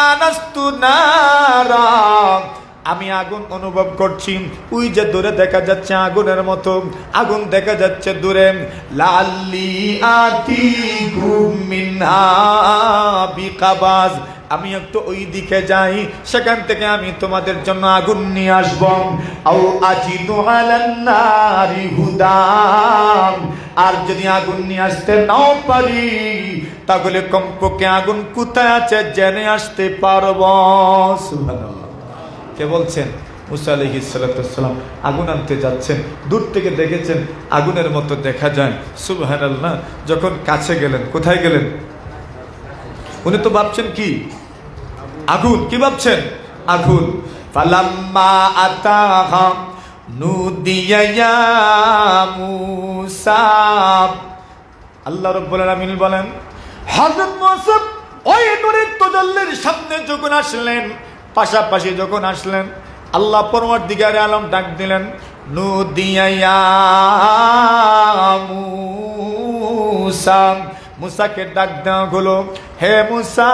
আনাস্তু নারা, আমি আগুন অনুভব করছি। ওই যে দূরে দেখা যাচ্ছে আগুনের মতো, আগুন দেখা যাচ্ছে দূরে। লাল্লি আতিকুম মিনহা বিকাবাজ, আমি একটু ওই দিকে যাই, সেখান থেকে আমি তোমাদের জন্য আগুন নিয়ে আসবো। আও আজিদু আলান নারি হুদাম, আর যদি আগুন নিয়ে আসতে নাও পারি তাহলে কমপক্ষে আগুন কোথায় আছে জেনে আসতে পারবো। সুবহানাল্লাহ। কে বলছেন? মুসা আলাইহিস সালাম আগুন আনতে যাচ্ছেন, দূর থেকে দেখেছেন আগুনের মতো দেখা যায়। সুবহানাল্লাহ। যখন কাছে গেলেন, কোথায় গেলেন? উনি তো ভাবছেন কি? আগুন। কি ভাবছেন? আগুন। ফালাম্মা আতাহা নুদিয়া ইয়া মুসা, আল্লাহ রাব্বুল আলামিন বলেন হযরত মুসা ওই নূরের তাজাল্লির সামনে যখন আসলেন, পাশাপাশি যখন আসলেন, আল্লাহ পরওয়ারদিগারে আলম ডাক দিলেন, নুদিয়া ইয়া মুসা, মুসাকে ডাক দেওয়া হলো, হে মুসা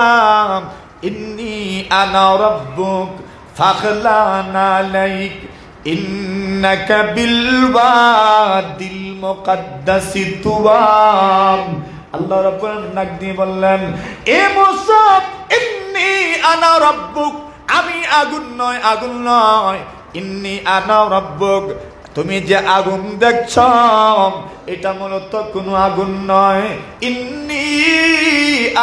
ইন্নী আনা রাব্বুক ফাখলানা আলাইক ইন্নাকা বিল ওয়াদিল মুকাদ্দাসি তুওয়া। আল্লাহ রাব্বুল আলামিন ডাক দিয়ে বললেন, এ মুসা ইন্নী আনা রাব্বুক, আমি আগুন নয়, আগুন নয়। ইন্নী আনা রাব্বুক, তুমি যে আগুন দেখছ এটা মূলত কোনো আগুন নয়। ইন্নী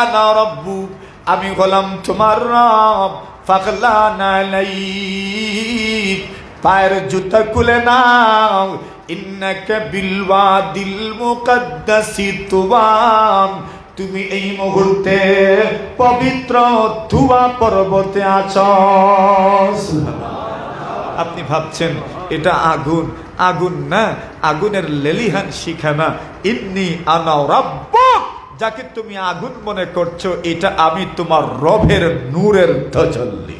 আনা রাব্বুক, আমি হলাম তোমার রব। ফাখলানা আলাইক, পায়ের জুতা খুলে নাও। ইন্নাকা বিল ওয়াদিল মুকাদ্দাসি তুওয়া, তুমি এই মুহূর্তে পবিত্র তুওয়া পর্বতে আছো। আপনি ভাবছেন এটা আগুন, আগুন না, আগুনের লেলিহান শিখানা। ইন্নী আনা রাব্বুক, যাকে তুমি আগুন মনে করছো এটা আমি তোমার রবের নূরের তাজাল্লি।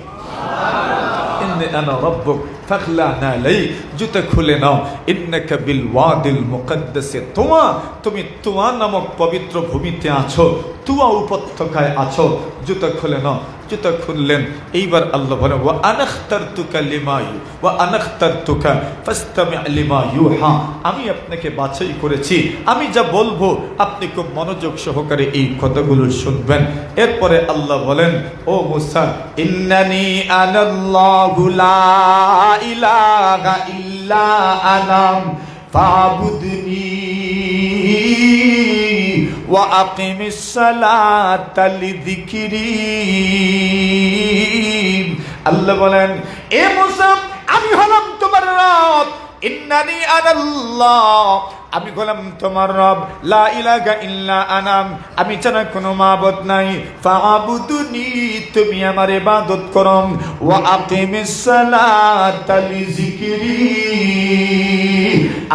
ইন্নী আনা রাব্বুক ফাখলানা আলাইক, জুতা খুলে নাও। ইন্নাকা বিল ওয়াদিল মুকাদ্দাসি তুওয়া, তুমি তুওয়া নামক পবিত্র ভূমিতে আছো, তুওয়া উপত্যকায় আছো, জুতা খুলে নাও। জুতা খুললেন। এইবার আল্লাহ বলেন, ওয়া আনাখতারতুকা লিমা ওয়া আনাখতারতুকা ফাসতামি' লিমা ইউহা, আমি আপনাকে বাছাই করেছি, আমি যা বলবো আপনি খুব মনোযোগ সহকারে এই কথাগুলো শুনবেন। এরপরে আল্লাহ বলেন, ও মুসা ইন্নানি আনাল্লাহু লা ইলাহা ইল্লা আনা ফাবুদনি ওয়া আকিমিস সালাতা লিযিকরি। আল্লাহ বলেন, এ মুসা আমি হলাম তোমার রব। ইন্নানি আনাল্লাহ, আমি হলাম তোমার রব। লা ইলাহা ইল্লা আনা, আমি ছাড়া কোনো মাবুদ নাই। ফাবুদনি, তুমি আমার ইবাদত করো। ওয়া আকিমিস সালাতা লিযিকরি,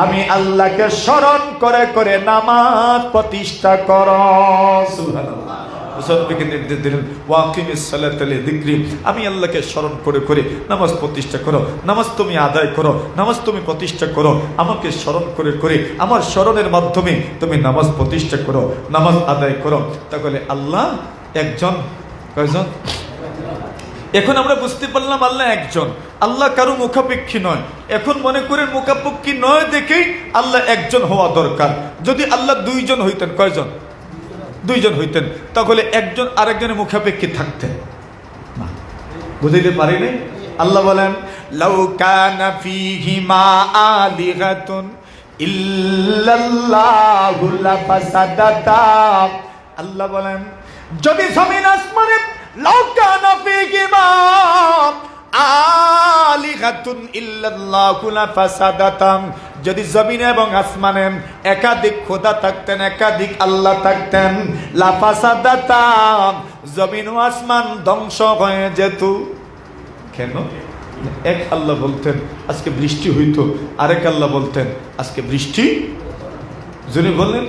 আমি আল্লাহকে স্মরণ করে করে নামাজ প্রতিষ্ঠা করো। সুবহানাল্লাহ। মুসাফিরকে নির্দেশ দিলেন, ওয়াকিমিস সালাতা লিযিকরি, আমি আল্লাহকে স্মরণ করে করে নামাজ প্রতিষ্ঠা করো। নামাজ তুমি আদায় করো, নামাজ তুমি প্রতিষ্ঠা করো, আমাকে স্মরণ করে করে আমার স্মরণের মাধ্যমে তুমি নামাজ প্রতিষ্ঠা করো, নামাজ আদায় করো। তাহলে আল্লাহ একজন, কয়জন? এখন আমরা বুঝতে পারলাম আল্লাহ একজন, আল্লাহ কারো মুখাপেক্ষী নয়। এখন মনে করেন মুখাপেক্ষী নয় দেখেই আল্লাহ একজন হওয়া দরকার। যদি আল্লাহ দুইজন হইতেন, কয়জন? দুইজন হইতেন, তাহলে একজন আরেকজনের মুখাপেক্ষী থাকতেন না। বুঝাইতে পারি নাই? আল্লাহ বলেন, লাউ কানা ফীহিমা আলিহাতুন ইল্লাল্লাহু লাফাসাদাতা। আল্লাহ বলেন, যদি জমিন আসমানে লাউ কানা ফীহিমা আলিহাতুন ইল্লাল্লাহু লাফাসাদাতা, যদি জমিনে এবং আসমানে একাধিক খোদা থাকতেন, একাধিক আল্লাহ থাকতেন, লাফাসাদাতা, জমিন ও আসমান ধ্বংস হয়ে যেত। কেন? এক আল্লাহ বলতেন আজকে বৃষ্টি হইতো, আরেক আল্লাহ বলতেন আজকে বৃষ্টি, যিনি বললেন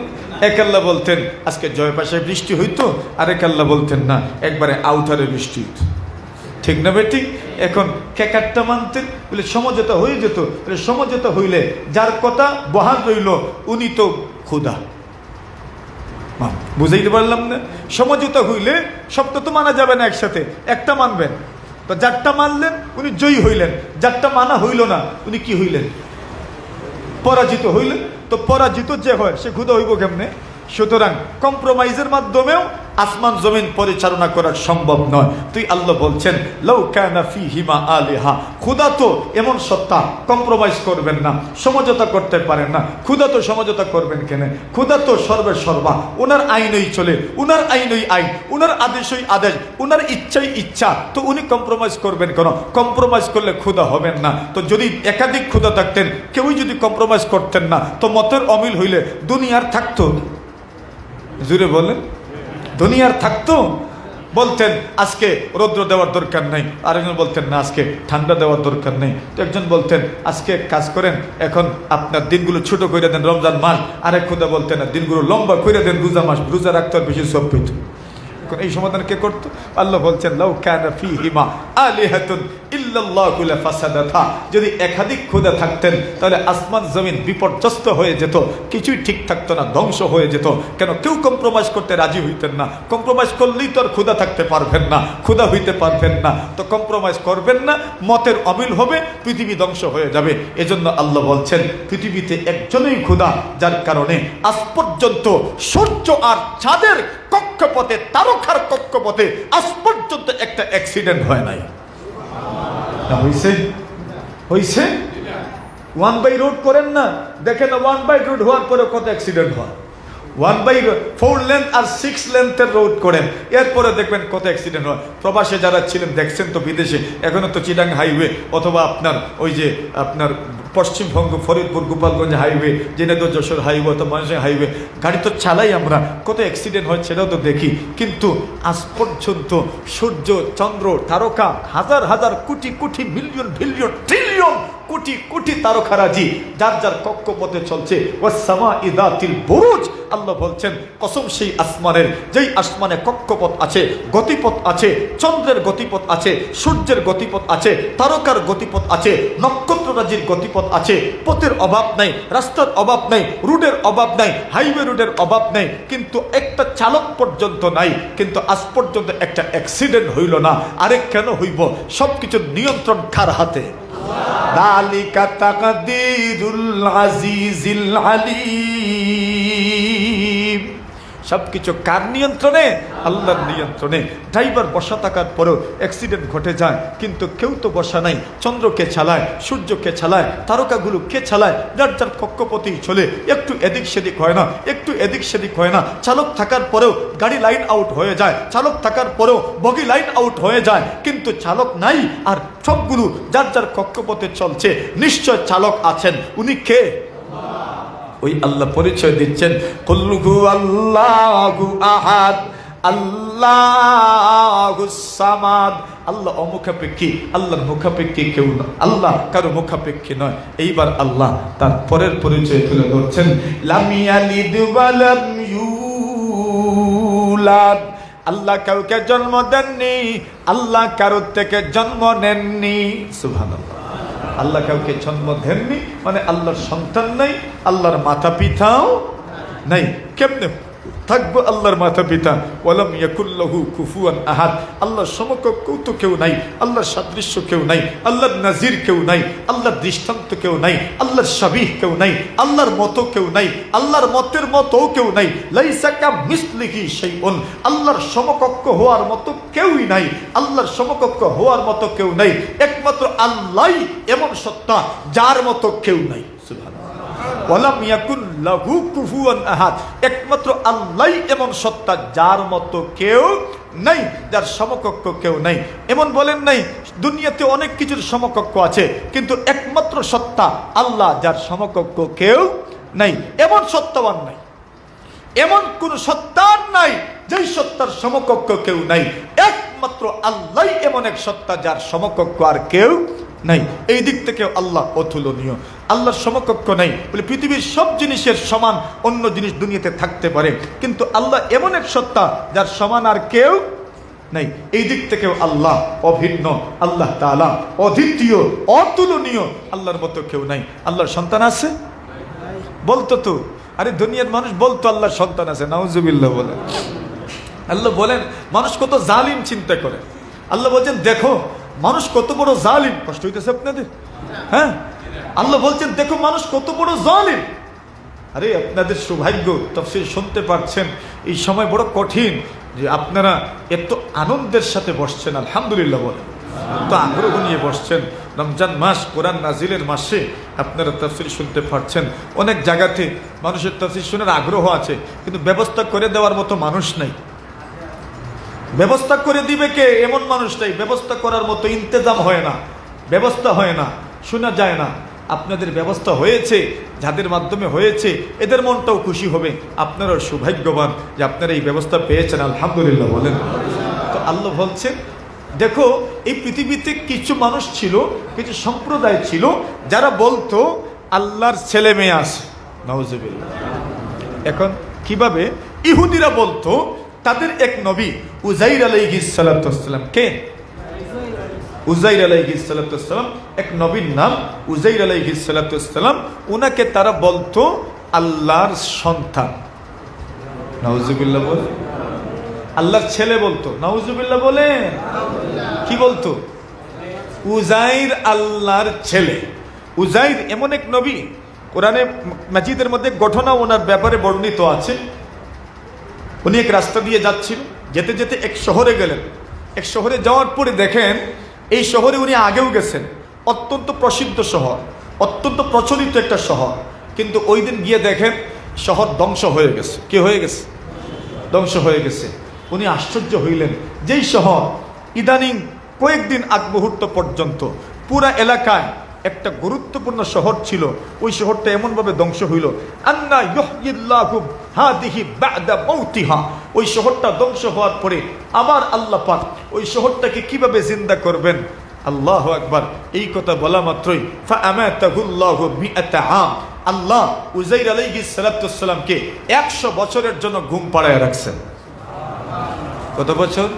এক আল্লাহ বলতেন আজকে জয়পাশে বৃষ্টি হইতো, আরেক আল্লাহ বলতেন না একবারে আউটারে বৃষ্টি হইতো। ঠিক না বে ঠিক? এখন কেকারটা মানতেন বলে সমঝোতা হয়ে যেত। সমঝোতা হইলে যার কথা বহাল রইল উনি তো খোদা। বুঝাইতে পারলাম না? সমঝোতা হইলে সবটা তো মানা যাবে না একসাথে, একটা মানবেন। তো যারটা মানলেন উনি জয়ী হইলেন, যারটা মানা হইল না উনি কি হইলেন? পরাজিত হইলেন। তো পরাজিত যে হয় সে ক্ষুধা হইব কেমনে? সুতরাং কম্প্রোমাইজের মাধ্যমেও আসমান জমিন পরিচালনা করা সম্ভব নয়। তুই আল্লাহ বলছেন লাউ কানা ফীহিমা আলিহা, খোদা তো এমন সত্তা, কম্প্রোমাইজ করবেন না, সমঝোতা করতে পারেন না। খোদা তো সমঝোতা করবেন কেন? খোদা তো সর্বে সর্বা, ওনার আইনই চলে, উনার আইনই আইন, উনার আদেশই আদেশ, উনার ইচ্ছাই ইচ্ছা। তো উনি কম্প্রোমাইজ করবেন কেন? কম্প্রোমাইজ করলে খোদা হবেন না। তো যদি একাধিক খোদা থাকতেন, কেউই যদি কম্প্রোমাইজ করতেন না, তো মতের অমিল হইলে দুনিয়ার থাকতো? জুড়ে বলেন, দুনিয়ার থাকতো? বলতেন আজকে রৌদ্র দেওয়ার দরকার নেই, আরেকজন বলতেন না আজকে ঠান্ডা দেওয়ার দরকার নেই। তো একজন বলতেন আজকে কাজ করেন, এখন আপনার দিনগুলো ছোট করে দেন রমজান মাস, আরেক খোদা বলতেন না দিনগুলো লম্বা করে দেন রোজা মাস, রোজা রাখতে আর বেশি সব পেত। এই সমাধান কে করতো? আল্লাহ বলছেন লাউ কানা ফীহিমা আলিহাতুন ইল্লাল্লাহু লাফাসাদাতা, যদি একাধিক খোদা থাকতেন তাহলে আসমান জমিন বিপর্যস্ত হয়ে যেত, কিছুই ঠিক থাকতো না, ধ্বংস হয়ে যেত। কেন? কেউ কম্প্রোমাইজ করতে রাজি হইতেন না। কম্প্রোমাইজ করলেই তো আর খোদা থাকতে পারবেন না, খোদা হইতে পারবেন না। তো কম্প্রোমাইজ করবেন না, মতের অমিল হবে, পৃথিবী ধ্বংস হয়ে যাবে। এজন্য আল্লাহ বলছেন পৃথিবীতে একজনই খোদা, যার কারণে আজ পর্যন্ত সূর্য আর চাঁদের কক্ষপথে, তারকার কক্ষপথে আজ পর্যন্ত একটা অ্যাক্সিডেন্ট হয় নাই। হইছে? হইছে? ওয়ান বাই রোড করেন না, দেখেন ওয়ান বাই রোড হওয়ার পরে কত অ্যাক্সিডেন্ট হয়। 1/4 লেন্থ আর 6 লেন্থের রোড করেন, এরপরে দেখবেন কত অ্যাক্সিডেন্ট হয়। প্রবাসে যারা ছিলেন দেখছেন তো, বিদেশে এখনো তো চিটাং হাইওয়ে অথবা আপনার ওই যে আপনার পশ্চিমবঙ্গ ফরিদপুর গোপালগঞ্জ হাইওয়ে, জেনেদা যশোর হাইওয়ে অথবা ময়মনসিংহ হাইওয়ে, গাড়ি তো চালাই আমরা, কত অ্যাক্সিডেন্ট হয় সেটাও তো দেখি। কিন্তু আজ পর্যন্ত সূর্য চন্দ্র তারকা হাজার হাজার crore crore million billion trillion crore crore তারকারাজি যার যার কক্ষপথে চলছে। ওয়াসসামা ইদাতিল বুরুজ, আল্লাহ বলছেন কসম সেই আসমানের, যেই আসমানে কক্ষপথ আছে, গতিপথ আছে, চন্দ্রের গতিপথ আছে, সূর্যের গতিপথ আছে, তারকার গতিপথ আছে, নক্ষত্ররাজির গতিপথ আছে। পথের অভাব নাই, রাস্তার অভাব নাই, রুটের অভাব নাই, হাইওয়ে রুটের অভাব নাই, কিন্তু একটা চালক পর্যন্ত নাই। কিন্তু আজ পর্যন্ত একটা অ্যাক্সিডেন্ট হইল না। আরেক কেন হইব? সবকিছুর নিয়ন্ত্রণ কার হাতে? যালিকা তাকদীরুল আজিজিল আলীম। সবকিছু কার নিয়ন্ত্রণে? আল্লাহর নিয়ন্ত্রণে। ড্রাইভার বসা থাকার পরেও অ্যাক্সিডেন্ট ঘটে যায়, কিন্তু কেউ তো বসা নাই। চন্দ্র কে চালায়, সূর্য কে চালায়, তারকাগুলো কে চালায়? যার যার কক্ষপথেই চলে, একটু এদিক সেদিক হয় না, একটু এদিক সেদিক হয় না। চালক থাকার পরেও গাড়ি লাইন আউট হয়ে যায়, চালক থাকার পরেও বগি লাইন আউট হয়ে যায়, কিন্তু চালক নাই। আর সবগুলো যার যার কক্ষপথে চলছে, নিশ্চয় চালক আছেন। উনি কে? ওই আল্লাহ পরিচয় দিচ্ছেন কুল হুয়াল্লাহু আহাদ আল্লাহুস সামাদ। আল্লাহ অমুখাপেক্ষী, আল্লাহর মুখাপেক্ষী কেউ না, আল্লাহ কারো মুখাপেক্ষী নয়। এইবার আল্লাহ তার পরের পরিচয় তুলে ধরছেন লাম ইয়ালিদ ওয়া লাম ইউলাদ। আল্লাহ কাউকে জন্ম দেননি, আল্লাহ কারোর থেকে জন্ম নেননি। সুবহানাল্লাহ। আল্লাহ কাউকে জন্ম দেননি মানে আল্লাহর সন্তান নাই, আল্লাহর মাতা পিতাও নাই। কেমনে থাকবো আল্লাহর মাতা পিতা? ওয়ালাম ইয়াকুল্লাহু কুফুয়ান আহাদ। আল্লাহর সমকক্ষ তো কেউ নাই, আল্লাহর সাদৃশ্য কেউ নাই, আল্লাহর নাজির কেউ নাই, আল্লাহর দৃষ্টান্ত কেউ নাই, আল্লাহর শাবিহ কেউ নাই, আল্লাহর মতো কেউ নাই, আল্লাহর মতের মতো কেউ নাই। লাইসা কামিসলিহি শাইউন। আল্লাহর সমকক্ষ হওয়ার মতো কেউই নাই, আল্লাহর সমকক্ষ হওয়ার মতো কেউ নাই। একমাত্র আল্লাহই এমন সত্তা যার মতো কেউ নাই। সুবহানাল্লাহ। ওয়ালাম ইয়াকুন লাহু কুফুয়ান আহাদ। একমাত্র আল্লাহই এমন সত্তা যার মতো কেউ নাই, যার সমকক্ষ কেউ নাই। এমন বলেন নাই দুনিয়াতে অনেক কিছুর সমকক্ষ আছে, কিন্তু একমাত্র সত্তা আল্লাহ যার সমকক্ষ কেউ নাই। এমন সত্তাবান নাই, এমন কোন সত্তার নাই যেই সত্তার সমকক্ষ কেউ নাই। একমাত্র আল্লাহ এমন এক সত্তা যার সমকক্ষ আর কেউ নাই। এই দিক থেকে আল্লাহ অতুলনীয়, আল্লাহর সমকক্ষ নাই। বলে পৃথিবীর সব জিনিসের সমান অন্য জিনিস দুনিয়াতে থাকতে পারে, কিন্তু আল্লাহ এমন এক সত্তা যার সমান আর কেউ নাই। এই দিক থেকেও আল্লাহ অভিন্ন, আল্লাহ তাআলা অদ্বিতীয়, অতুলনীয়, আল্লাহর মতো কেউ নাই। আল্লাহর সন্তান আছে? বলতো তো আরে দুনিয়ার মানুষ বলতো আল্লাহর সন্তান আছে, নাউজুবিল্লাহ বলেন। আল্লাহ বলেন মানুষ কত জালিম চিন্তা করে। আল্লাহ বলছেন দেখো মানুষ কত বড় জালিম। কষ্ট হইতেছে আপনাদের? হ্যাঁ, আল্লাহ বলছেন দেখো মানুষ কত বড় জালিম। আরে আপনাদের সৌভাগ্য তাফসীর শুনতে পারছেন। এই সময় বড় কঠিন যে আপনারা এত আনন্দের সাথে বসছেন, আলহামদুলিল্লাহ বলেন, তো আগ্রহ নিয়ে বসছেন। রমজান মাস, কোরআন নাজিলের মাসে আপনারা তাফসীর শুনতে পারছেন। অনেক জায়গাতে মানুষের তাফসীর শোনার আগ্রহ আছে, কিন্তু ব্যবস্থা করে দেওয়ার মতো মানুষ নাই। ব্যবস্থা করে দিবে কে এমন মানুষ নাই, ব্যবস্থা করার মতো ইন্তেজাম হয় না, ব্যবস্থা হয় না, শোনা যায় না। আপনাদের ব্যবস্থা হয়েছে, যাদের মাধ্যমে হয়েছে এদের মনটাও খুশি হবে। আপনারা সৌভাগ্যবান যে আপনারা এই ব্যবস্থা পেয়েছেন, আলহামদুলিল্লাহ বলেন। তো আল্লাহ বলছেন দেখো এই পৃথিবীতে কিছু মানুষ ছিল, কিছু সম্প্রদায় ছিল যারা বলতো আল্লাহর ছেলে মেয়ে আছে, নাউজুবিল্লাহ। এখন কিভাবে? ইহুদিরা বলতো তাদের এক নবী উজাইর আলাইহিস সালাতু ওয়াস সালাম, কে? উজাইর আলাইহিস সালাতু ওয়াস সালাম, এক নবীর নাম উজাইর আলাইহিস সালাতু ওয়াস সালাম। উনাকে তারা বলতো আল্লাহর সন্তান, নাউজুবিল্লাহ বলে। আল্লাহর ছেলে বলতো, নাউজুবিল্লাহ বলে। কি বলতো? উজাইর আল্লাহর ছেলে। উজাইর এমন এক নবী, কোরআনে মাজিদের মধ্যে ঘটনা ওনার ব্যাপারে বর্ণিত আছে। উনি এক রাস্তা দিয়ে যাচ্ছিল, যেতে যেতে এক শহরে গেলেন। এক শহরে যাওয়ার পরে দেখেন এই শহরে উনি আগেও গেছেন, অত্যন্ত প্রসিদ্ধ শহর, অত্যন্ত প্রচলিত একটা শহর। কিন্তু ওই দিন গিয়ে দেখেন শহর ধ্বংস হয়ে গেছে। কি হয়ে গেছে? ধ্বংস হয়ে গেছে। উনি আশ্চর্য হইলেন, যেই শহর ইদানিং কয়েকদিন আগ মুহূর্ত পর্যন্ত পুরা এলাকায় একটা গুরুত্বপূর্ণ শহর ছিল, ওই শহরটা এমনভাবে ধ্বংস হইল। আন্না ইউহয়িল্লাহু হাদিহি বা'দা মাউতিহা। ওই শহরটা ধ্বংস হওয়ার পরে আবার আল্লাহ পাক ওই শহরটাকে কিভাবে জিন্দা করবেন? আল্লাহু আকবার। এই কথা বলা মাত্রই ফাআমাতাহুল্লাহু মিআতা আম, আল্লাহ উজাইর আলাইহিস সালাতু ওয়াস সালামকে 100 বছরের জন্য ঘুম পাড়ায় রাখছেন। কত বছর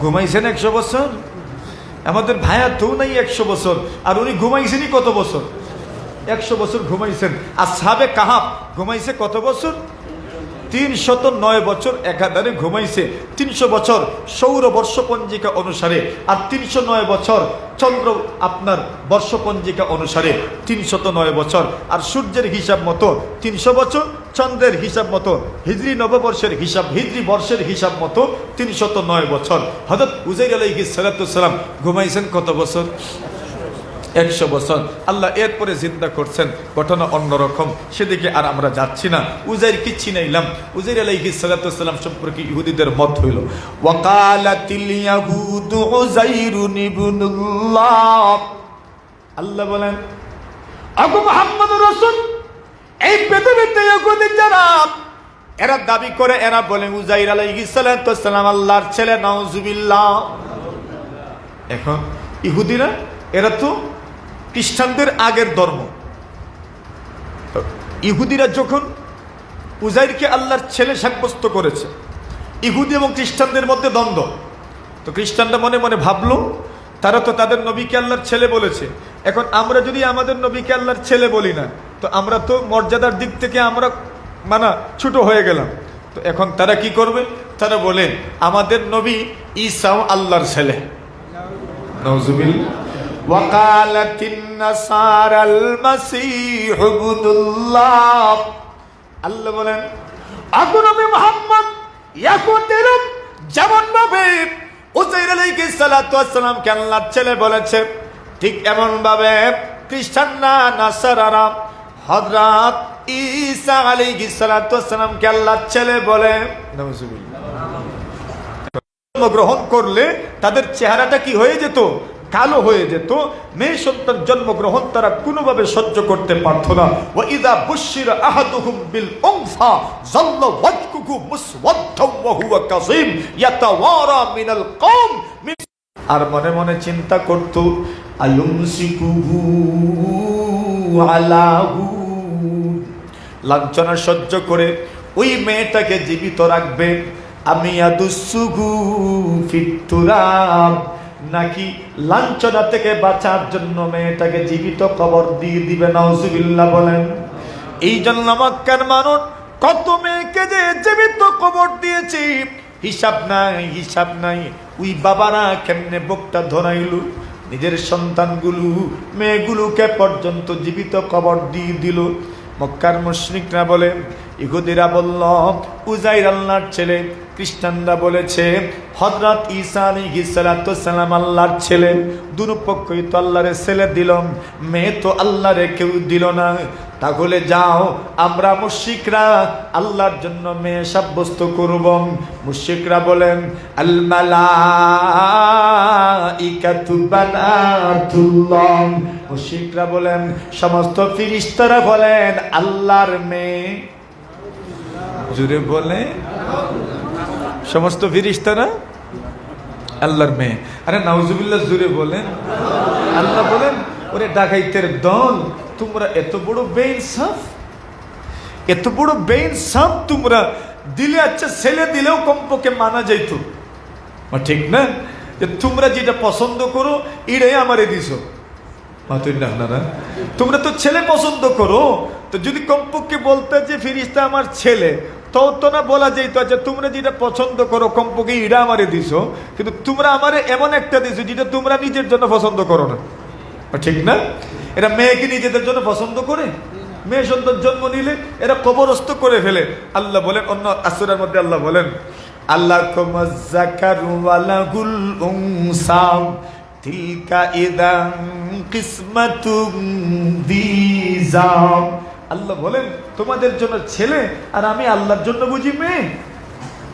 ঘুমাইছেন? 100 বছর। আমাদের ভাইয়া তো নাই 100 বছর, আর উনি ঘুমাইছেনই কত বছর? 100 বছর ঘুমাইছেন। আসহাবে কাহাফ ঘুমাইছে কত বছর? 309 বছর একাধারে ঘুমাইছে। 300 বছর সৌর বর্ষপঞ্জিকা অনুসারে, আর 309 বছর চন্দ্র আপনার বর্ষপঞ্জিকা অনুসারে 309 বছর, আর সূর্যের হিসাব মতো 300 বছর, চন্দ্রের হিসাব মতো হিজরি নববর্ষের হিসাব, হিজরি বর্ষের হিসাব মতো 309 বছর। হযরত উজাইর আলাইহিস সালাতু ওয়াস সালাম ঘুমাইছেন কত বছর? 100 বছর। আল্লাহ এরপরে জিন্দা করছেন, ঘটনা অন্যরকম, সেদিকে আর আমরা যাচ্ছি না। উজাইর কি চিনাইলাম। উজাইর আলাইহিস সালাতু ওয়াস সালাম সম্পর্কে ইহুদিদের মত হইল ওয়াকালাতিল ইয়াহুদু উজাইরুন ইবনুল্লাহ। আল্লাহ বলেন আবু মুহাম্মদুর রাসূল, এই পৃথিবীতে ইহুদি যারা এরা দাবি করে, এরা বলে উজাইর আলাইহিস সালাতু ওয়াস সালাম আল্লাহর ছেলে, নাউজুবিল্লাহ। এখন ইহুদিরা এরা তো খ্রিস্টানদের আগের ধর্ম। ইহুদিরা যখন উজাইরকে আল্লাহর ছেলে সাব্যস্ত করেছে, ইহুদি এবং খ্রিস্টানদের মধ্যে দ্বন্দ্ব। তো খ্রিস্টানরা মনে মনে ভাবলো তারা তো তাদের নবীকে আল্লাহর ছেলে বলেছে, এখন আমরা যদি আমাদের নবীকে আল্লাহর ছেলে বলি না, তো আমরা তো মর্যাদার দিক থেকে আমরা ছোট হয়ে গেলাম। তো এখন তারা কি করবে? তারা বলে আমাদের নবী ঈসাও আল্লাহর ছেলে, নাউজুবিল্লাহ। ওয়াকালাতিন নাসারাল মাসীহ ইবনুল্লাহ। আল্লাহ বলেন আগু নবী মুহাম্মদ ইয়াকুতের যেমন ভাবে উজাইর আলাইহিস সালাতু ওয়াস সালামকে আল্লাহর ছেলে বলেছে, ঠিক এমন ভাবে খ্রিস্টানরা, নাসারারা হযরত ঈসা আলাইহিস সালাতু ওয়াস সালামকে আল্লাহর ছেলে বলে, নাউজুবিল্লাহ। জন্মগ্রহণ করলে তাদের চেহারাটা কি হয়ে যেত? কালো হয়ে যেত। মেয়ে সন্তান জন্মগ্রহণ তারা কোনোভাবে সহ্য করতে পারত না। ওয়া ইযা বুশিরা আহাদুহুম বিল উনসা যাল্লা ওয়াজহুহু মুসওয়াদ্দান ওয়া হুয়া কাযীম ইয়াতাওয়ারা মিনাল কওম। আর মনে মনে চিন্তা করত আয়ুমসিকুহু আলাহু, লাঞ্ছনা সহ্য করে ওই মেয়েটাকে জীবিত রাখবে। আমি আদুসুহু ফিতুরাব, নাকি লাঞ্ছনা থেকে বাঁচার জন্য মেয়েটাকে জীবিত কবর দিয়ে দিবে, নাউজুবিল্লাহ বলেন। এই জন্য মক্কার মানুষ কত মেয়েকে যে জীবিত কবর দিয়েছি, হিসাব নাই হিসাব নাই। ওই বাবারা কেমনে বুকটা ধরাইল, নিজের সন্তানগুলো মেয়েগুলোকে পর্যন্ত জীবিত কবর দিয়ে দিল। মক্কার মুশরিকরা বলে, ইহুদিরা বলল উজাইর আল্লাহর ছেলে, খ্রিস্টানরা বলেছে হযরত ঈসা আলাইহিস সালাতু সালাম আল্লাহর ছেলে। দুনো পক্ষই তো আল্লাহরে ছেলে দিল, মেয়ে তো আল্লাহরে কেউ দিল না। তাহলে যাও আমরা মুশরিকরা আল্লাহর জন্য মেয়ে সাব্যস্ত করব। মুশরিকরা বলেন আল মালাইকাতু বানাতুল্লাহ, মুশরিকরা বলেন সমস্ত ফেরেশতারা বলেন আল্লাহর মেয়ে। জোরে বলে সমস্ত ফেরেশতারা আল্লাহর মেয়ে। আরে নাউজুবিল্লাহ, জোরে বলেন। আল্লাহ বলেন ওরে ডাকাইতের দল, তোমরা এত বড় বেইনসাফ, এত বড় বেইনসাফ তোমরা দিলে। আচ্ছা ছেলে দিলেও কমপক্ষে মানা যাইতো, ঠিক না? যে তোমরা যেটা পছন্দ করো এটাই আমারে দিছো। তোমরা তো ছেলে পছন্দ করো, তো যদি কমপক্ষে বলতে যে ফেরেশতা আমার ছেলে, তো না বলা যেত যে তোমরা যেটা পছন্দ করো কমপক্ষে এটা আমারে দিছো, কিন্তু তোমরা আমারে এমন একটা দিছো যেটা তোমরা নিজের জন্য পছন্দ করো না, ঠিক না? এরা মেয়েকে নিজেদের জন্য পছন্দ করে, মেয়ে সন্তান জন্ম নিলে এরা কবরস্থ করে ফেলে। আল্লাহ বলেন অন্য আসূরার মধ্যে, আল্লাহ বলেন আল্লাকুমুজ যাকারু ওয়া লাহুল উনসা তিলকা ইদান কিসমাতুম দিজা। আল্লাহ বলেন তোমাদের জন্য ছেলে আর আমি আল্লাহর জন্য বুঝি মেয়ে।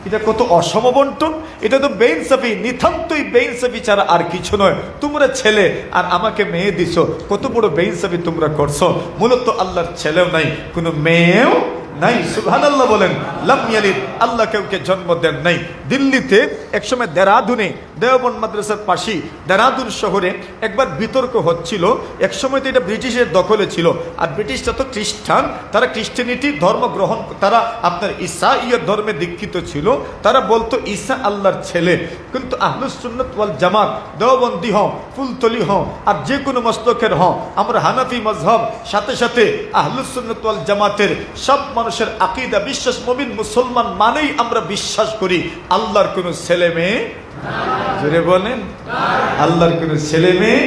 এটা কত অসমবন্টন! এটা তো বেইনসাফি, নিতান্তই বেইনসাফি ছাড়া আর কিছু নয়। তোমরা ছেলে আর আমাকে মেয়ে দিছো, কত বড় বেইনসাফি তোমরা করছো। মূলত আল্লাহর ছেলেও নাই, কোনো মেয়েও নাই। সুবহানাল্লাহ বলেন। লাম ইয়ালিদ, আল্লাহ কাউকে জন্ম দেন নাই। দিল্লিতে একসময় দেরাদুনে, দেওবন্দ মাদ্রাসার পাশে দেরাদুন শহরে একবার বিতর্ক হচ্ছিল। একসময় তো এটা ব্রিটিশের দখলে ছিল, আর ব্রিটিশরা তো খ্রিস্টান, তারা খ্রিস্টানিটি ধর্ম গ্রহণ, তারা আপনার ঈসাইয়্যত ধর্মে দীক্ষিত ছিল। তারা বলতো ঈসা আল্লাহর ছেলে। কিন্তু আহলুস সুন্নাত ওয়াল জামাত, দেওবন্দি হও, ফুলতলি হও, আর যে কোনো মস্তকের হও, আমরা হানাফি মাযহাব, সাথে সাথে আহলুস সুন্নাত ওয়াল জামাতের সব মানুষের আকীদা, বিশ্বাস, মুমিন মুসলমান মানেই আমরা বিশ্বাস করি আল্লাহর কোনো ছেলে মেয়ে জোরে বলেন, আল্লাহর কোনো ছেলে মেয়ে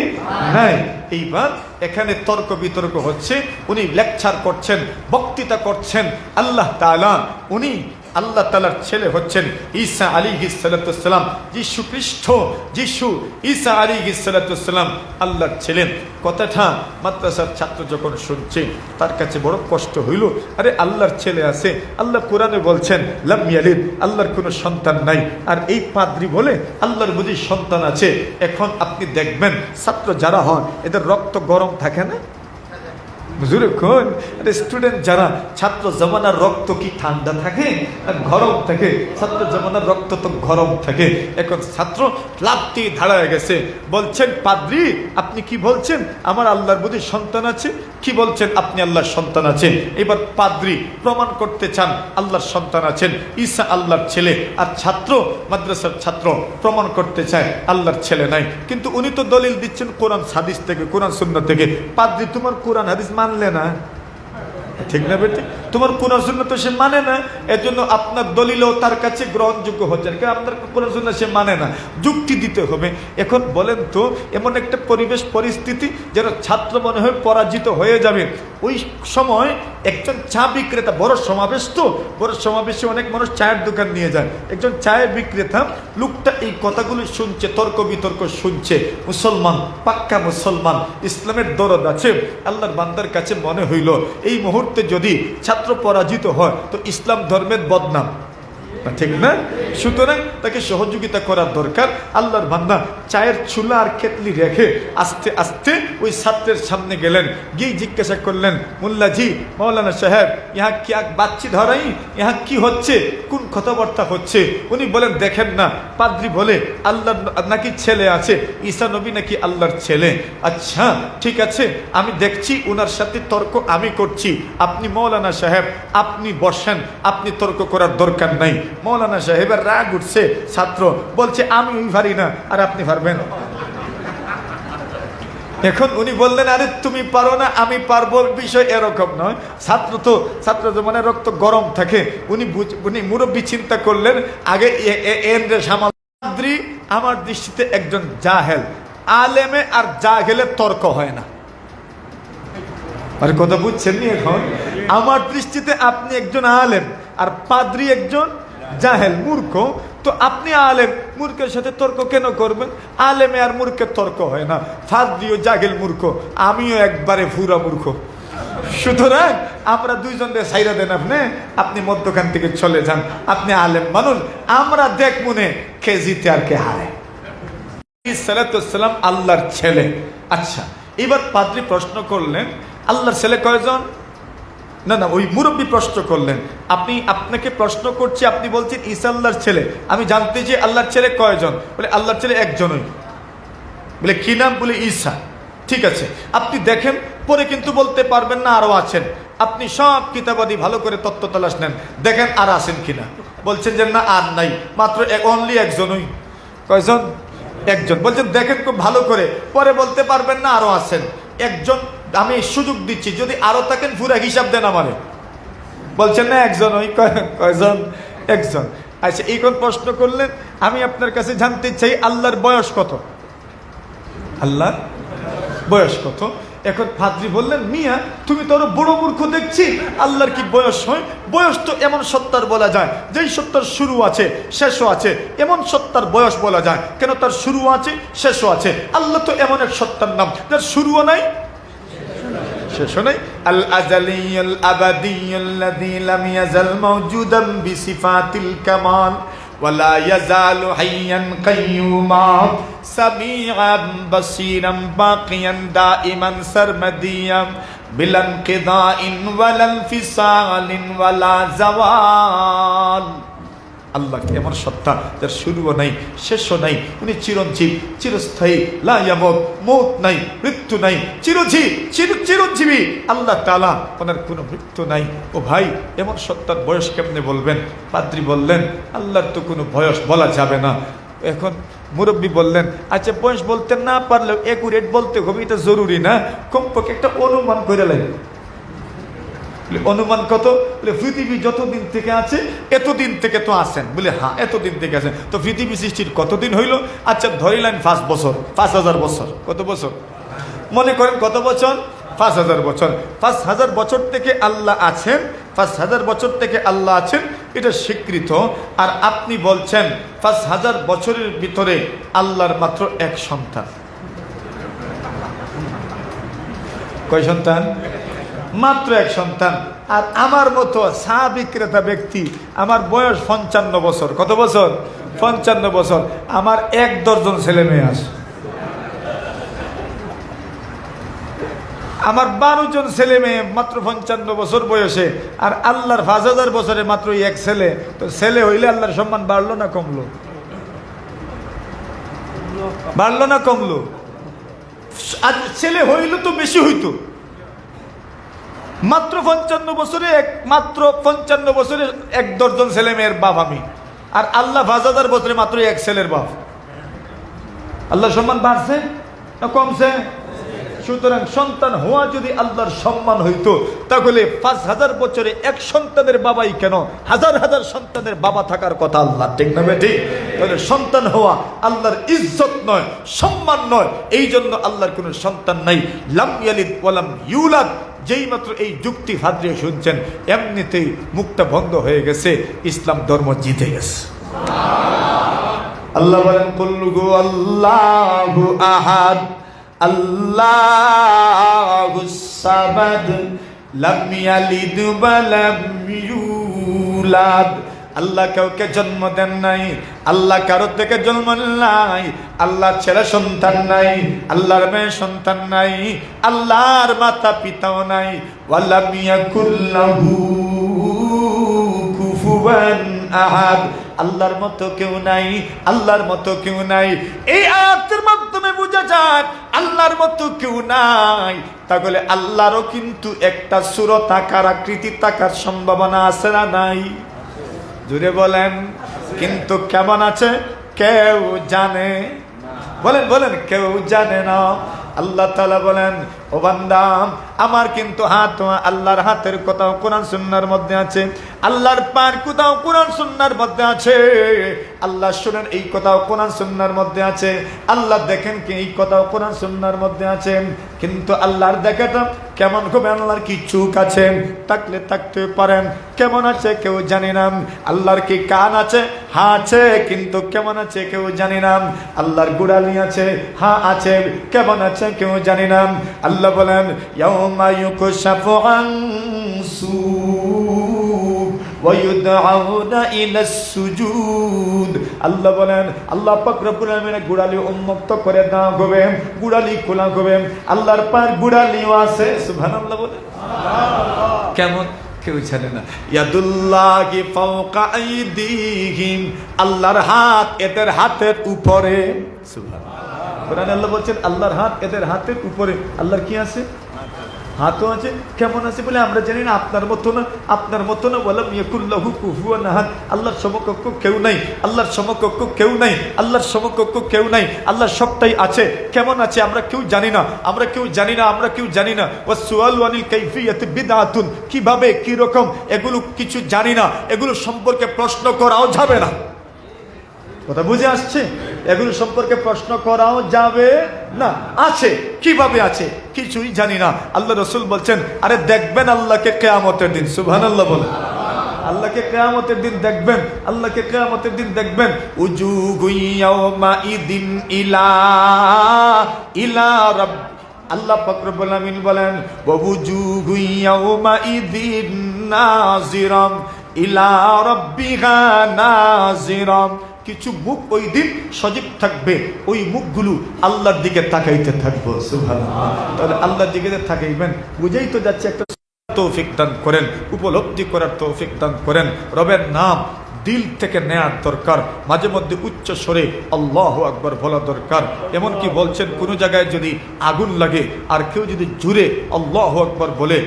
নাই। এইবার এখানে তর্ক বিতর্ক হচ্ছে, উনি লেকচার করছেন, বক্তৃতা করছেন। আল্লাহ তাআলা, উনি আল্লাহ তাআলার ছেলে হচ্ছেন ঈসা আলাইহিস সালাতু সালাম। যীশু খ্রিস্ট, যীশু ঈসা আলাইহিস সালাতু সালাম আল্লাহর ছেলে। কথাটা মাদ্রাসার ছাত্র যখন শুনছে তার কাছে বড় কষ্ট হইল। আরে আল্লাহর ছেলে আছে, আল্লাহ কোরআনে বলছেন লাম ইয়ালিদ, আল্লাহর কোনো সন্তান নাই, আর এই পাদ্রী বলে আল্লাহর বুঝি সন্তান আছে। এখন আপনি দেখবেন ছাত্র যারা হন এদের রক্ত গরম থাকে না? স্টুডেন্ট যারা, ছাত্র জমানার রক্ত কি ঠান্ডা থাকে আর গরম থাকে? ছাত্র জমানার রক্ত তো গরম থাকে। এখন ছাত্র লাফ দিয়ে দাঁড়ায় গেছে, বলছেন পাদ্রী আপনি কি বলছেন? আমার আল্লাহর বুঝি সন্তান আছে? কি বলছেন আপনি আল্লাহর সন্তান আছেন? এবার পাদ্রী প্রমাণ করতে চান আল্লাহর সন্তান আছেন, ঈসা আল্লাহর ছেলে। আর ছাত্র, মাদ্রাসার ছাত্র প্রমাণ করতে চায় আল্লাহর ছেলে নাই। কিন্তু উনি তো দলিল দিচ্ছেন কোরআন হাদিস থেকে, কোরআন সুন্নাহ থেকে। পাদ্রী তোমার কোরআন হাদিস মানলে না, ঠিক না বেটি? তোমার কোরআন সুন্নাহ তো সে মানে না, এর জন্য আপনার দলিলও তার কাছে গ্রহণযোগ্য হচ্ছে না, কারণ আপনার কোরআন সুন্নাহ সে মানে না। যুক্তি দিতে হবে। এখন বলেন তো, এমন একটা পরিবেশ পরিস্থিতি যেন ছাত্র মনে হয় পরাজিত হয়ে যাবে। ওই সময় একজন চা বিক্রেতা, বড় সমাবেশ তো, বড় সমাবেশে অনেক মানুষ চায়ের দোকান নিয়ে যায়। একজন চায়ের বিক্রেতা, লোকটা এই কথাগুলো শুনছে, তর্ক বিতর্ক শুনছে। মুসলমান, পাক্কা মুসলমান, ইসলামের দরদ আছে। আল্লাহর বান্দার কাছে মনে হইল এই মুহূর্তে যদি ছাত্র পরাজিত হয় তো ইসলাম ধর্মের বদনাম, ঠিক না? সুতরাং তাকে সহযোগিতা করার দরকার। আল্লাহর বান্দা চায়ের চুলা আর কেতলি রেখে আস্তে আস্তে ওই ছাত্রের সামনে গেলেন, গিয়ে জিজ্ঞাসা করলেন, মোল্লাজি, মৌলানা সাহেব, ইহা কি এক বাচ্চি ধরাই, ইহা কি হচ্ছে, কোন কথাবার্তা হচ্ছে? উনি বলেন দেখেন না, পাদ্রী বলে আল্লাহ নাকি ছেলে আছে, ঈসা নবী নাকি আল্লাহর ছেলে। আচ্ছা ঠিক আছে, আমি দেখছি ওনার সাথে তর্ক আমি করছি, আপনি মৌলানা সাহেব আপনি বসেন, আপনি তর্ক করার দরকার নাই। মৌলানা সাহেবের রাগ উঠছে, ছাত্র বলছে আমি পারি না আর আপনি পারবেন। এখন উনি বললেন, আরে তুমি পারো না, আমি পারবো, বিষয় এরকম নয়। ছাত্র তো মানে রক্ত গরম থাকে। উনি মুরব্বী চিন্তা করলেন, আগে সামাল। আমার দৃষ্টিতে একজন জাহেল। আলেমে আর জাহেলে তর্ক হয় না। আর কথা বুঝছেন নি? এখন আমার দৃষ্টিতে আপনি একজন আলেম আর পাদ্রী একজন জাহেল, মূর্খ। তো আপনি আলেম, মূর্খের সাথে তর্ক কেন করবেন? আলেমে আর মূর্খের তর্ক হয় না। পাদ্রীও জাহেল মূর্খ, আমিও একবারে পুরা মূর্খ। সুতরাং আমরা দুইজনকে ছাইরা দেন, আপনি মধ্যখান থেকে চলে যান। আপনি আলেম মানুষ, আমরা দেখ মনে কে জিতে আর কে হারে। সালাম আল্লাহর ছেলে। আচ্ছা, এবার পাদ্রী প্রশ্ন করলেন, আল্লাহর ছেলে কয়জন? না, ওই মুরব্বী প্রশ্ন করলেন। আপনাকে প্রশ্ন করছি, আপনি বলছেন ঈসা আল্লাহর ছেলে। আমি জানতে চাই আল্লাহর ছেলে কয়জন? বলে আল্লাহর ছেলে একজনই। বলে কি নাম? বলে ঈসা। ঠিক আছে, আপনি দেখেন, পরে কিন্তু বলতে পারবেন না আরো আছেন। আপনি সব কিতাবাদি ভালো করে তত্ত্ব তালাশ নেন, দেখেন আর আছেন কিনা। বলছেন যে না, আর নাই, মাত্র অনলি একজনই। কয়জন? একজন। বলছেন দেখেন খুব ভালো করে, পরে বলতে পারবেন না আরো আছেন। একজন, আমি সুযোগ দিচ্ছি, যদি আরো থাকেন পুরা হিসাব দেন আমারে। বলছেন না একজন। ওই কয়জন? একজন। আচ্ছা, এই কোন প্রশ্ন করলেন? আমি আপনার কাছে জানতে চাই আল্লাহর বয়স কত? আল্লাহর বয়স কত? এখন পাদ্রী বললেন, মিয়া তুমি তো আরো বড় মূর্খ দেখছি। আল্লাহর কি বয়স হয়? বয়স তো এমন সত্তার বলা যায় যেই সত্তার শুরু আছে শেষও আছে। এমন সত্তার বয়স বলা যায় কেন? তার শুরু আছে শেষও আছে। আল্লাহ তো এমন এক সত্তার নাম যার শুরুও নাই শেষও নাই। আল আজালিয়ুল আবাদিয়ুল্লাযী লাম ইয়াজাল মাওজুদান বিসিফাতিল কামাল ওয়ালা ইয়াজালু হাইয়ান কাইয়ুমা সামিআন বাসীরান বাকিয়ান দাইমান সারমাদিয়াম বিলানকিদাইন ওয়ালান ফিসালিন ওয়ালা জাওয়াল। আল্লাহ এমন সত্তা যার শুরুও নাই শেষও নাই। উনি চিরঞ্জীব, চিরস্থায়ী, লা ইয়ামুত, মৌত নাই, মৃত্যু নাই, চিরঞ্জীবী আল্লাহ তাআলা, ওনার কোনো মৃত্যু নাই। ও ভাই, এমন সত্তার বয়স কেমনে বলবেন? পাদ্রী বললেন, আল্লাহর তো কোনো বয়স বলা যাবে না। এখন মুরব্বী বললেন, আচ্ছা বয়স বলতে না পারলেও একুরেট বলতে হবে, এটা জরুরি না, কমপক্ষে একটা অনুমান করে লাগবে। অনুমান কত? বলে পৃথিবী যতদিন থেকে আছে এতদিন থেকে তো আছেন। বলে হ্যাঁ, এতদিন থেকে আছেন। তো পৃথিবী সৃষ্টির কতদিন হইল? আচ্ছা ধরিলেন 5 বছর, 5000 বছর। কত বছর? মনে করেন কত বছর? 5000 বছর। 5000 বছর থেকে আল্লাহ আছেন, 5000 বছর থেকে আল্লাহ আছেন, এটা স্বীকৃত। আর আপনি বলছেন 5000 বছরের ভিতরে আল্লাহর মাত্র এক সন্তান। কয় সন্তান? মাত্র এক সন্তান। আর আমার মতো চা বিক্রেতা ব্যক্তি, আমার বয়স 55 বছর। কত বছর? 55 বছর। আমার 1 দর্জন ছেলে মেয়ে আছে। আমার 12 জন ছেলে মেয়ে মাত্র 55 বছর বয়সে। আর আল্লাহর 5000 বছরে মাত্র এক ছেলে। তো ছেলে হইলে আল্লাহর সম্মান বাড়লো না কমলো? বাড়লো না কমলো? আর ছেলে হইল তো বেশি হইতো। মাত্র 55 বছরে মাত্র 55 বছরে 1 দর্জন ছেলে মেয়ের বাপ আমি। আর আল্লাহ 5000 বছরে মাত্র এক ছেলের বাপ। আল্লাহর সম্মান বাড়ছে না কমছে? সুতরাং সন্তান হওয়া যদি আল্লাহর সম্মান হইতো, তাহলে 5000 বছরে এক সন্তানের বাবাই কেন, হাজার হাজার সন্তানের বাবা থাকার কথা আল্লাহ। ঠিক না বেঠিক? তাহলে সন্তান হওয়া আল্লাহর ইজ্জত নয়, সম্মান নয়। এই জন্য আল্লাহর কোনো সন্তান নাই। লাম ইয়ালিদ ওয়ালাম ইউলাদ। যেই মাত্র এই যুক্তি ফাদ্রিয়ে শুনছেন, এমনিতেই মুখটা বন্ধ হয়ে গেছে, ইসলাম ধর্ম জিতে গেছে। আল্লাহ বলেন, কুল্লু আল্লাহু আহাদ আল্লাহুস সামাদ লাম ইয়ালিদ ওয়া লাম ইউলাদ। আল্লাহ কাউকে জন্ম দেন নাই, আল্লাহ কারো থেকে জন্ম নাই, আল্লাহর ছেলে সন্তান নাই, আল্লাহর মেয়ে সন্তান নাই, আল্লাহর মাতা পিতাও নাই। ওয়ালাম ইয়াকুল লাহু কুফুয়ান আহাদ। আল্লাহর মতো কেউ নাই, আল্লাহর মতো কেউ নাই। এই আয়াতের মাধ্যমে বোঝা যায় আল্লাহর মতো কেউ নাই। তাহলে আল্লাহরও কিন্তু একটা সূরত আকার, আকৃতি থাকার সম্ভাবনা আছে না নাই? জুড়ে বলেন। কিন্তু কেমন আছে কেউ জানে? বলেন বলেন, কেউ জানে না। আল্লাহ তাআলা বলেন, ও বান্দা আমার কিন্তু হাত আল্লাহর হাতের কোথাও কোরআন সুন্নাহর মধ্যে আছে, আল্লাহর পার কোথাও কোরআন সুন্নাহর মধ্যে আছে, আল্লাহ শুনেন এই কথাও কোরআন সুন্নাহর মধ্যে আছে, আল্লাহ দেখেন কি এই কথাও কোরআন সুন্নাহর মধ্যে আছে। কিন্তু আল্লাহর দেখাটা কেমন হবে, আল্লাহর কি চোখ আছে, থাকলে থাকতে পারেন, কেমন আছে কেউ জানি না। আল্লাহর কি কান আছে, হ্যাঁ আছে, কিন্তু কেমন আছে কেউ জানি না। আল্লাহর গুড়ালি আছে, হ্যাঁ আছে, কেমন আছে কেউ জানি না। আল্লাহ বলেন ইয়াউমা ইউকশাফু আন সুক ওয়া ইউদআউনা ইলাস সুজুদ। আল্লাহ বলেন, আল্লাহ পাক রব্বুল আলামিনের গুড়ালি উন্মুক্ত করে দেওয়া হবে, গুড়ালি খোলা হবে। আল্লাহর পার গুড়ালিও আছে, সুবহানাল্লাহ বলেন। কেমন কেউ জানে না। ইয়াদুল্লাহি ফাওকা আইদিহিম, আল্লাহর হাত এদের হাতের উপরে। সুবহানাল্লাহ, কোরআনে আল্লাহ বলছেন আল্লাহর হাত এদের হাতের উপরে। আল্লাহর কি আছে? হাতও আছে। কেমন আছে বলে আমরা জানি না, আপনার মতো না, আপনার মতো না। ওয়ালাম ইয়াকুল্লাহু কুফুয়ান আহাদ, আল্লাহর সমকক্ষ কেউ নাই, আল্লাহর সমকক্ষ কেউ নাই, আল্লাহর সমকক্ষ কেউ নাই। আল্লাহ সবটাই আছে। কেমন আছে আমরা কেউ জানি না, আমরা কেউ জানি না, আমরা কেউ জানি না। ওয়াসসুআলু আনিল কাইফিয়াতি বিদআতুন, কিভাবে কি রকম এগুলো কিছু জানি না, এগুলো সম্পর্কে প্রশ্ন করাও যাবে না। কথা বুঝে আসছে? এগুলো সম্পর্কে প্রশ্ন করাও যাবে না। আছে, কিভাবে আছে কিছুই জানি না। আল্লাহ রাসূল বলছেন, আরে দেখবেন আল্লাহকে কিয়ামতের দিন। সুবহানাল্লাহ বলেন। আল্লাহকে কিয়ামতের দিন দেখবেন, আল্লাহকে কিয়ামতের দিন দেখবেন। উজুহু ইয়াওমাইদিন ইলা রাbb, আল্লাহ পাক রব্বুল আমিন বলেন ওয়াজুহু ইয়াওমাইদিন নাযিরাম ইলা রাব্বিহা নাযিরাম। কিছু মুখ ওই দিন সজীব থাকবে, ওই মুখগুলো আল্লাহর দিকে তাকাইতে থাকবো। সুবহানাল্লাহ। তাহলে আল্লাহর দিকে তাকাইবেন, বুঝেই তো যাচ্ছে। একটা তৌফিক দান করেন, উপলব্ধি করার তৌফিক দান করেন। রবের নাম দিল থেকে নেয়ার দরকার, মাঝে মধ্যে উচ্চ স্বরে আল্লাহু আকবার বলা দরকার। এমনকি বলছেন কোন জায়গায় যদি আগুন লাগে আর কেউ যদি জুড়ে আল্লাহু আকবার বলে,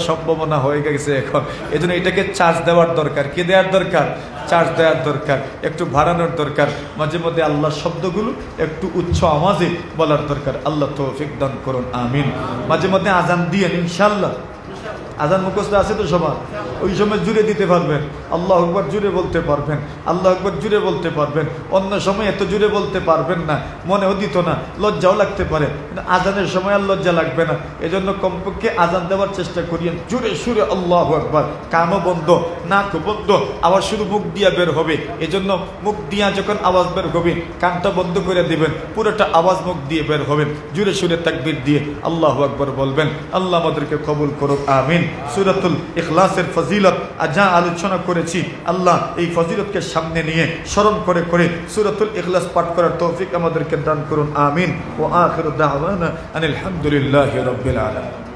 সম্ভাবনা হয়ে গেছে এখন। এজন্য এটাকে চার্জ দেওয়ার দরকার। কি দেওয়ার দরকার? চার্জ দেওয়ার দরকার, একটু বাড়ানোর দরকার। মাঝে মধ্যে আল্লাহ শব্দগুলো একটু উচ্চ আওয়াজে বলার দরকার। আল্লাহ তৌফিক দান করুন, আমিন। মাঝে মধ্যে আজান দিয়ে ইনশাআল্লাহ, আজান মুখস্থ আছে তো সবার, ওই সময় জুড়ে দিতে পারবেন, আল্লাহ আকবার জুড়ে বলতে পারবেন, আল্লাহ আকবার জুড়ে বলতে পারবেন। অন্য সময় এত জুড়ে বলতে পারবেন না, মনেও দিত না, লজ্জাও লাগতে পারে। কিন্তু আজানের সময় আর লজ্জা লাগবে না। এজন্য কমপক্ষে আজান দেওয়ার চেষ্টা করিয়েন জুড়ে সুরে আল্লাহু আকবার। কানও বন্ধ, নাকও বন্ধ, আবার শুধু মুখ দিয়া বের হবে। এজন্য মুখ দিয়া যখন আওয়াজ বের হবে কানটা বন্ধ করে দিবেন, পুরোটা আওয়াজ মুখ দিয়ে বের হবেন। জুড়ে সুরে তাকবীর দিয়ে আল্লাহু আকবার বলবেন। আল্লাহ আমাদেরকে কবুল করুক, আমিন। সূরাতুল ইখলাসের ফজিলত যা আলোচনা করেছি, আল্লাহ এই ফজিলতকে সামনে নিয়ে স্মরণ করে করে সূরাতুল ইখলাস পাঠ করার তৌফিক আমাদেরকে দান করুন, আমিন। ওয়া আখিরু দাওয়ানা আনিল হামদুলিল্লাহি রাব্বিল আলামিন।